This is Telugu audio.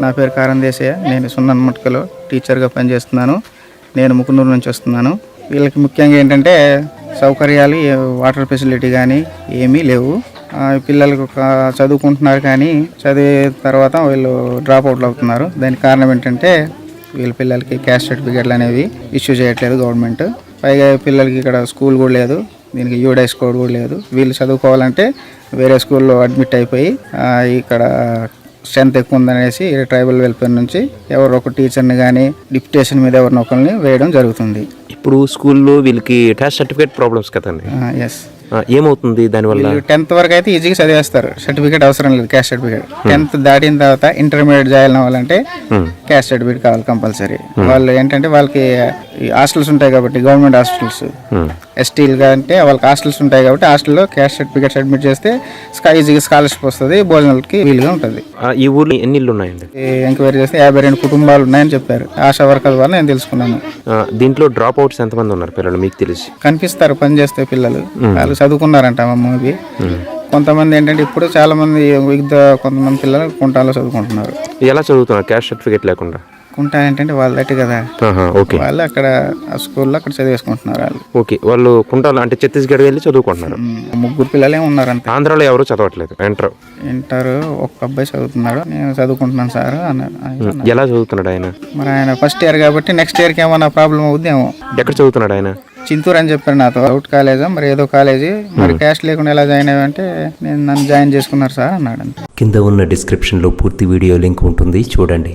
నా పేరు కారం దేశయ్య. నేను సున్నన్మట్కలో టీచర్గా పనిచేస్తున్నాను. నేను ముకునూరు నుంచి వస్తున్నాను. వీళ్ళకి ముఖ్యంగా ఏంటంటే సౌకర్యాలు, వాటర్ ఫెసిలిటీ కానీ ఏమీ లేవు. పిల్లలకు చదువుకుంటున్నారు కానీ చదివే తర్వాత వీళ్ళు డ్రాప్ అవుట్లు అవుతున్నారు. దానికి కారణం ఏంటంటే వీళ్ళ పిల్లలకి క్యాస్ట్ సర్టిఫికేట్లు అనేవి ఇష్యూ చేయట్లేదు గవర్నమెంట్. పైగా పిల్లలకి ఇక్కడ స్కూల్ కూడా లేదు, దీనికి యూడైస్ కోడ్ కూడా లేదు. వీళ్ళు చదువుకోవాలంటే వేరే స్కూల్లో అడ్మిట్ అయిపోయి ఇక్కడ స్ట్రెంత్ ఎక్కువ ఉందనేసి ట్రైబల్ వెల్ఫేర్ నుంచి ఎవరో ఒక టీచర్ని కానీ డిప్యుటేషన్ మీద ఎవరినొకరిని వేయడం జరుగుతుంది. ఇప్పుడు స్కూల్లో వీళ్ళకి క్యాస్ట్ సర్టిఫికేట్ ప్రాబ్లమ్స్ కదండి. ఎస్. ఏమవుతుంది దానివల్ల? 10th వరకు అయితే ఈజీగా చదివేస్తారు, సర్టిఫికేట్ అవసరం లేదు క్యాస్ట్ సర్టిఫికేట్. 10th దాటిన తర్వాత ఇంటర్మీడియట్ జాయిన్ అవ్వాలంటే క్యాస్ట్ సర్టిఫికేట్ కావాలి కంపల్సరీ. వాళ్ళు ఏంటంటే వాళ్ళకి హాస్టల్స్ ఉంటాయి కాబట్టి గవర్నమెంట్ హాస్టల్స్, ఎస్టీలుగా అంటే వాళ్ళకి హాస్టల్స్ ఉంటాయి కాబట్టి హాస్టల్లో క్యాస్ట్ సర్టిఫికేట్ సబ్మిట్ చేస్తే ఈజీగా స్కాలర్షిప్ వస్తుంది, భోజనాలకి వీలుగా ఉంటుంది. ఈ ఊర్లో ఎన్ని ఇళ్ళు ఉన్నాయండి? ఎంక్వైరీ చేస్తే 52 కుటుంబాలు ఉన్నాయని చెప్పారు. ఆశా వర్కర్ ద్వారా నేను తెలుసుకున్నాను. దీంట్లో డ్రాప్ అవుట్స్ ఎంతమంది ఉన్నారు పిల్లలు మీకు తెలిసి? కనిపిస్తారు పని చేస్తే పిల్లలు, వాళ్ళు చదువుకున్నారంట మూవీ. కొంతమంది ఏంటంటే ఇప్పుడు చాలా మంది కొంతమంది పిల్లలు కుంటాలో చదువుకుంటున్నారు. ఎలా చదువుతున్నారు క్యాస్ట్ సర్టిఫికేట్ లేకుండా? కుంటా ఏంటంటే వాళ్ళ దట్టి కదా, వాళ్ళు అక్కడ ఆ స్కూల్లో అక్కడ చదివేసుకుంటున్నారు వాళ్ళు. ఓకే, వాళ్ళు కుంటాలో అంటే ఛత్తీస్గఢ్ వెళ్ళి చదువుకుంటున్నారు. 3 పిల్లలే ఉన్నారంట. ఆంధ్రాలో ఎవరు చదవట్లేదు. ఇంటర్ ఒక అబ్బాయి చదువుతున్నాడు, నేను చదువుకుంటున్నాను సార్ అన్నారు. ఎలా చదువుతున్నాడు ఆయన? మరి ఆయన ఫస్ట్ ఇయర్ కాబట్టి నెక్స్ట్ ఇయర్కి ఏమన్నా ప్రాబ్లం అవుద్దేమో. ఎక్కడ చదువుతున్నాడు ఆయన? చింతూరు అని చెప్పారు నాతో. అవుట్ కాలేజా మరి ఏదో కాలేజీ, మరి క్యాస్ట్ లేకుండా ఎలా జాయిన్ అయ్యావంటే నన్ను జాయిన్ చేసుకున్నారు సార్ అన్నాడు. కింద ఉన్న డిస్క్రిప్షన్లో పూర్తి వీడియో లింక్ ఉంటుంది, చూడండి.